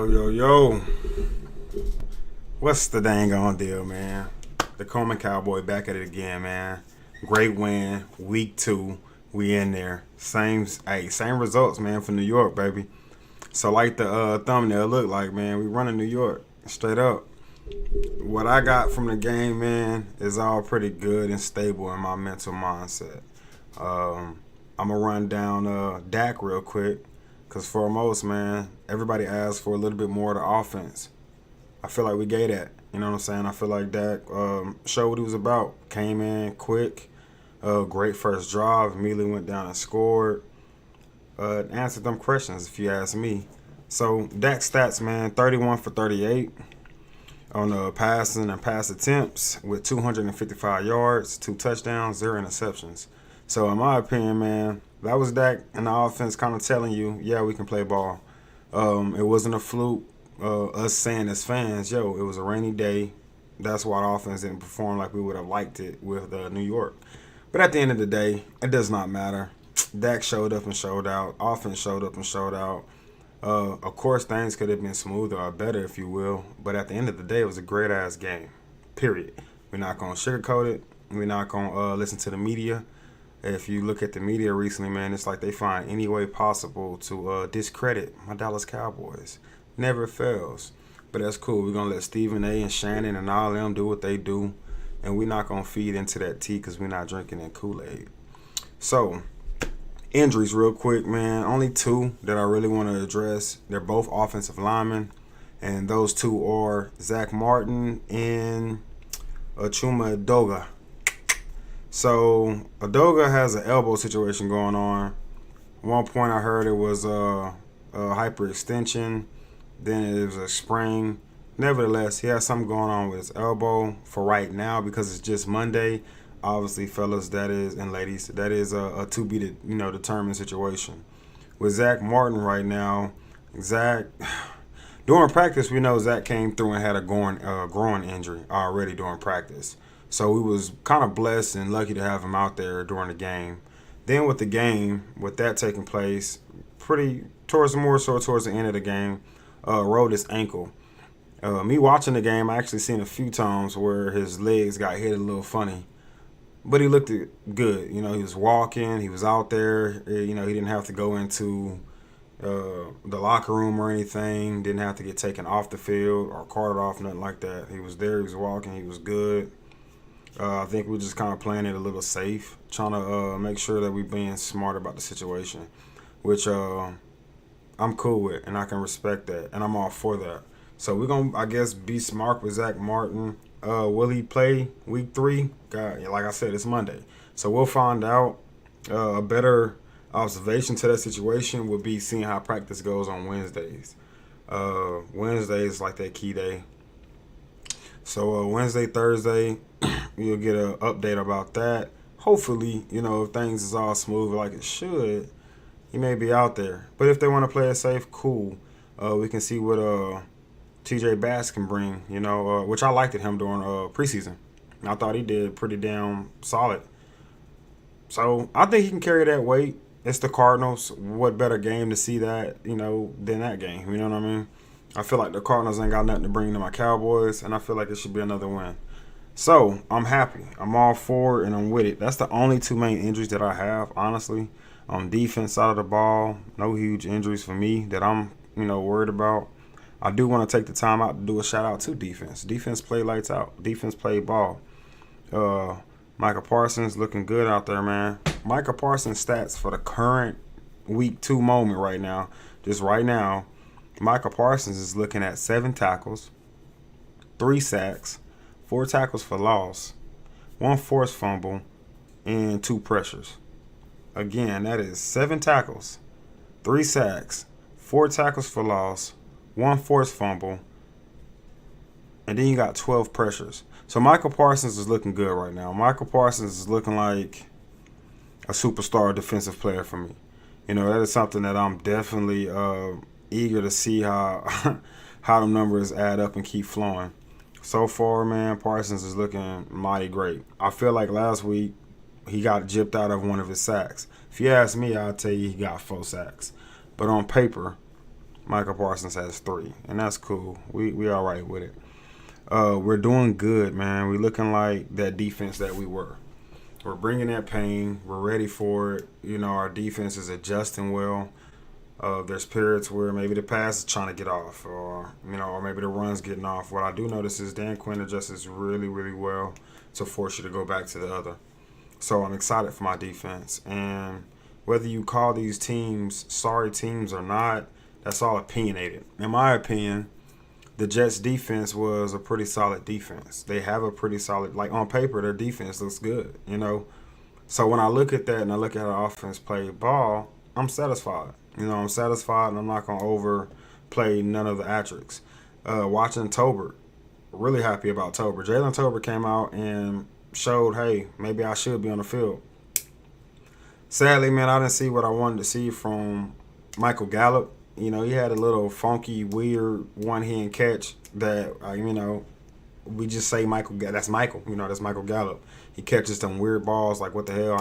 Yo. What's the dang on deal, man? The Coleman Cowboy back at it again, man. Great win, week 2. We in there. Same results, man, for New York, baby. So like the thumbnail looked like, man, we running New York straight up. What I got from the game, man, is all pretty good and stable in my mental mindset. I'm going to run down Dak real quick. Because foremost, man, everybody asked for a little bit more of the offense. I feel like we gave that. You know what I'm saying? I feel like Dak showed what he was about. Came in quick. Great first drive. Immediately went down and scored. Answered them questions, if you ask me. So, Dak's stats, man, 31 for 38 on passing and pass attempts with 255 yards, 2 touchdowns, 0 interceptions. So, in my opinion, man, that was Dak and the offense kind of telling you, yeah, we can play ball. It wasn't a fluke. Us saying as fans, it was a rainy day. That's why the offense didn't perform like we would have liked it with New York. But at the end of the day, it does not matter. Dak showed up and showed out. Offense showed up and showed out. Of course, things could have been smoother or better, if you will. But at the end of the day, it was a great-ass game, period. We're not going to sugarcoat it. We're not going to listen to the media. If you look at the media recently, man, it's like they find any way possible to discredit my Dallas Cowboys. Never fails. But that's cool. We're going to let Stephen A. and Shannon and all them do what they do. And we're not going to feed into that tea because we're not drinking that Kool-Aid. So, injuries real quick, man. Only 2 that I really want to address. They're both offensive linemen. And those 2 are Zach Martin and Chuma Edoga. So, Edoga has an elbow situation going on. At one point I heard it was a hyperextension. Then it was a sprain. Nevertheless, he has something going on with his elbow for right now because it's just Monday. Obviously, fellas, that is, and ladies, that is a to be determined situation. With Zach Martin right now, Zach, during practice, we know Zach came through and had a groin injury already during practice. So we was kind of blessed and lucky to have him out there during the game. Then with the game, with that taking place, towards the end of the game, rolled his ankle. Me watching the game, I actually seen a few times where his legs got hit a little funny. But he looked good. He was walking. He was out there. He didn't have to go into the locker room or anything. Didn't have to get taken off the field or carted off, nothing like that. He was there. He was walking. He was good. I think we're just kind of playing it a little safe, trying to make sure that we're being smart about the situation, which I'm cool with, and I can respect that, and I'm all for that. So we're going to, I guess, be smart with Zach Martin. Will he play week 3? God, like I said, it's Monday. So we'll find out. A better observation to that situation would be seeing how practice goes on Wednesdays. Wednesday is like that key day. So Wednesday, Thursday, you'll get an update about that. Hopefully, if things is all smooth like it should, he may be out there. But if they want to play it safe, cool. We can see what TJ Bass can bring, which I liked at him during preseason. I thought he did pretty damn solid. So I think he can carry that weight. It's the Cardinals. What better game to see that, than that game? You know what I mean? I feel like the Cardinals ain't got nothing to bring to my Cowboys, and I feel like it should be another win. So, I'm happy. I'm all for it, and I'm with it. That's the only 2 main injuries that I have, honestly. On defense side of the ball, no huge injuries for me that I'm, worried about. I do want to take the time out to do a shout-out to defense. Defense played lights out. Defense played ball. Micah Parsons looking good out there, man. Micah Parsons' stats for the current week 2 moment right now, just right now, Micah Parsons is looking at 7 tackles, 3 sacks, 4 tackles for loss, 1 forced fumble, and 2 pressures. Again, that is 7 tackles, 3 sacks, 4 tackles for loss, 1 forced fumble, and then you got 12 pressures. So Michael Parsons is looking good right now. Michael Parsons is looking like a superstar defensive player for me. That is something that I'm definitely eager to see how the numbers add up and keep flowing. So far, man, Parsons is looking mighty great. I feel like last week he got gypped out of one of his sacks. If you ask me, I'll tell you he got 4 sacks. But on paper, Michael Parsons has 3, and that's cool. We all right with it. We're doing good, man. We're looking like that defense that we were. We're bringing that pain. We're ready for it. Our defense is adjusting well. There's periods where maybe the pass is trying to get off, or maybe the run's getting off. What I do notice is Dan Quinn adjusts really, really well to force you to go back to the other. So I'm excited for my defense. And whether you call these teams sorry teams or not, that's all opinionated. In my opinion, the Jets' defense was a pretty solid defense. They have a pretty solid, on paper, their defense looks good, So when I look at that and I look at how offense played ball, I'm satisfied. I'm satisfied, and I'm not going to overplay none of the attributes. Watching Tolbert, really happy about Tolbert. Jalen Tolbert came out and showed, hey, maybe I should be on the field. Sadly, man, I didn't see what I wanted to see from Michael Gallup. He had a little funky, weird one-hand catch that, we just say Michael. That's Michael. That's Michael Gallup. He catches some weird balls. Like, what the hell?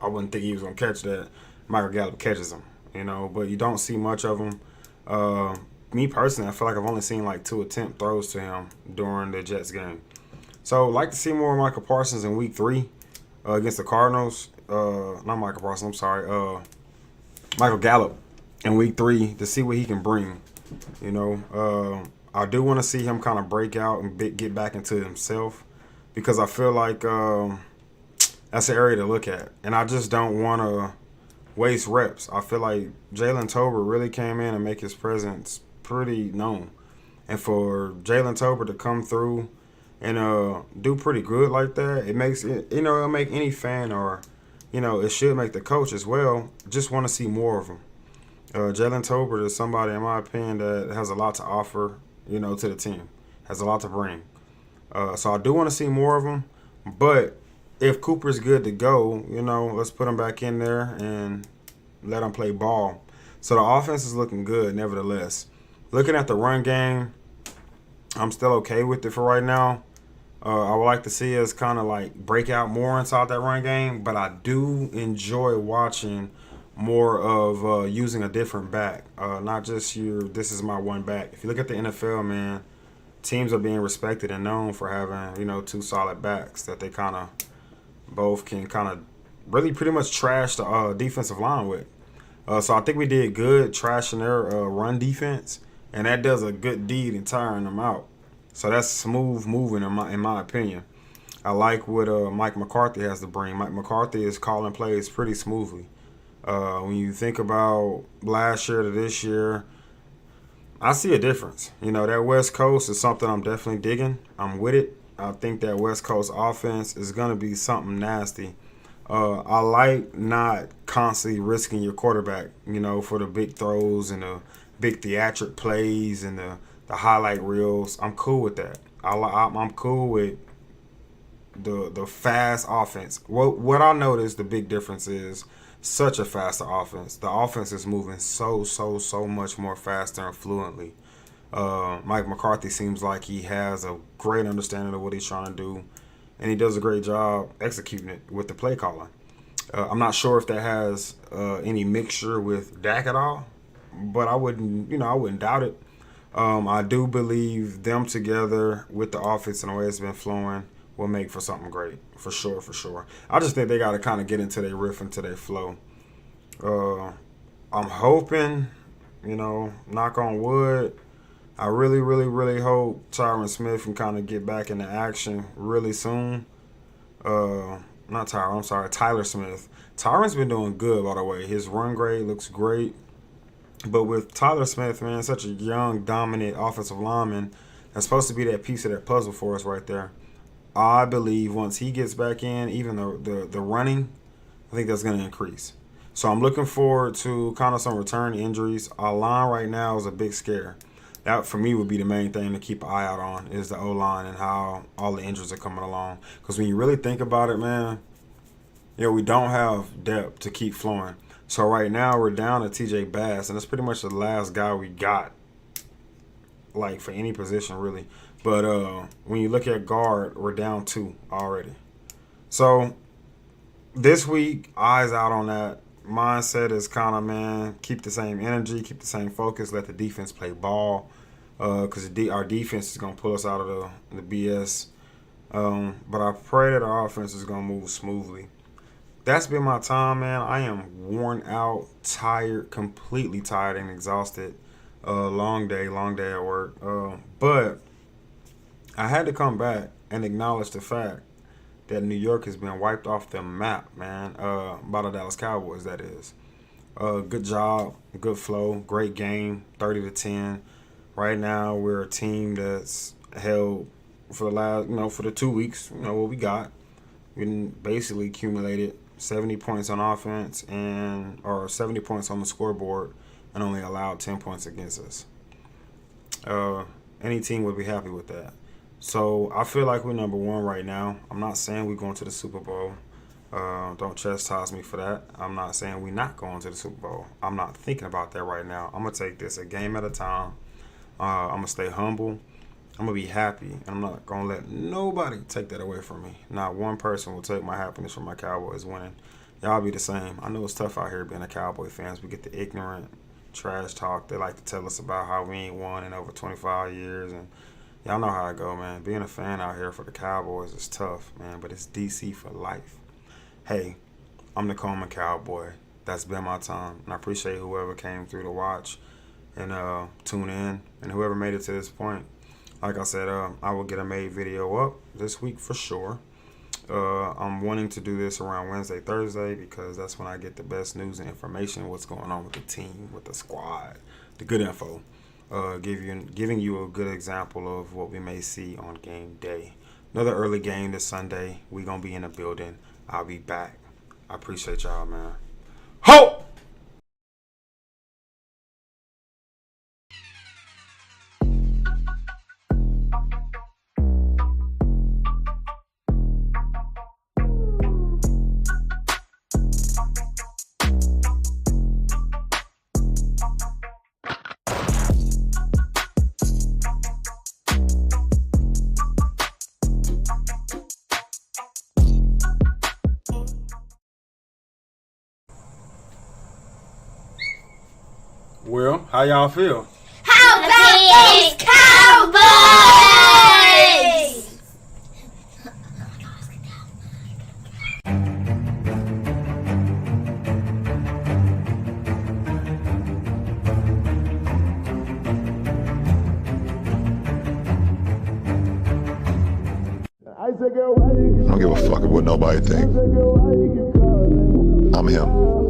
I wouldn't think he was gonna catch that. Michael Gallup catches them. But you don't see much of him. Me personally, I feel like I've only seen like 2 attempt throws to him during the Jets game. So, I'd like to see more of Michael Parsons in Week 3 against the Cardinals. Not Michael Parsons. I'm sorry. Michael Gallup in Week 3 to see what he can bring. I do want to see him kind of break out and get back into himself, because I feel like that's an area to look at. And I just don't want to waste reps. I feel like Jalen Tolbert really came in and make his presence pretty known. And for Jalen Tolbert to come through and do pretty good like that, it makes it, it'll make any fan, or, it should make the coach as well, just want to see more of him. Jalen Tolbert is somebody, in my opinion, that has a lot to offer, to the team. Has a lot to bring. So I do want to see more of him. But if Cooper's good to go, let's put him back in there and let him play ball. So the offense is looking good, nevertheless. Looking at the run game, I'm still okay with it for right now. I would like to see us kind of break out more inside that run game. But I do enjoy watching more of using a different back, not just this is my one back. If you look at the NFL, man, teams are being respected and known for having 2 solid backs that they kind of both can kind of really pretty much trash the defensive line with. So I think we did good trashing their run defense, and that does a good deed in tiring them out. So that's smooth moving in my opinion. I like what Mike McCarthy has to bring. Mike McCarthy is calling plays pretty smoothly. When you think about last year to this year, I see a difference. That West Coast is something I'm definitely digging. I'm with it. I think that West Coast offense is going to be something nasty. I like not constantly risking your quarterback, for the big throws and the big theatric plays and the highlight reels. I'm cool with that. I'm cool with the fast offense. What I noticed, the big difference is such a faster offense. The offense is moving so much more faster and fluently. Mike McCarthy seems like he has a great understanding of what he's trying to do, and he does a great job executing it with the play calling. I'm not sure if that has any mixture with Dak at all, but I wouldn't doubt it. I do believe them together with the offense and the way it's been flowing will make for something great, for sure. I just think they got to kind of get into their riff, into their flow. I'm hoping, knock on wood, I really hope Tyron Smith can kind of get back into action really soon. Tyler Smith. Tyron's been doing good, by the way. His run grade looks great. But with Tyler Smith, man, such a young, dominant offensive lineman, that's supposed to be that piece of that puzzle for us right there. I believe once he gets back in, even the running, I think that's going to increase. So I'm looking forward to kind of some return injuries. Our line right now is a big scare. That, for me, would be the main thing to keep an eye out on, is the O-line and how all the injuries are coming along. Because when you really think about it, man, we don't have depth to keep flowing. So right now we're down to T.J. Bass, and that's pretty much the last guy we got, for any position, really. But when you look at guard, we're down 2 already. So this week, eyes out on that. mindset is kind of, man, keep the same energy, keep the same focus, let the defense play ball, because our defense is going to pull us out of the BS. But I pray that our offense is going to move smoothly. That's been my time, man. I am worn out, tired, completely tired and exhausted. Long day at work. But I had to come back and acknowledge the fact that New York has been wiped off the map, man, by the Dallas Cowboys, that is. Good job, good flow, great game, 30-10. Right now, we're a team that's held for for the 2 weeks, what we got. We basically accumulated 70 points on offense or 70 points on the scoreboard and only allowed 10 points against us. Any team would be happy with that. So I feel like we're number one right now. I'm not saying we're going to the Super Bowl. Don't chastise me for that. I'm not saying we're not going to the Super Bowl. I'm not thinking about that right now. I'm going to take this a game at a time. I'm going to stay humble. I'm going to be happy. And I'm not going to let nobody take that away from me. Not one person will take my happiness from my Cowboys winning. Y'all be the same. I know it's tough out here being a Cowboy fans. We get the ignorant trash talk. They like to tell us about how we ain't won in over 25 years. And y'all know how it go, man. Being a fan out here for the Cowboys is tough, man. But it's DC for life. Hey, I'm the Coleman Cowboy. That's been my time. And I appreciate whoever came through to watch and tune in. And whoever made it to this point. Like I said, I will get a made video up this week for sure. I'm wanting to do this around Wednesday, Thursday, because that's when I get the best news and information, what's going on with the team, with the squad, the good info. Giving you a good example of what we may see on game day. Another early game this Sunday. We're going to be in the building. I'll be back. I appreciate y'all, man. Ho! Well, how y'all feel? How about those Cowboys? I don't give a fuck what nobody thinks. I'm him.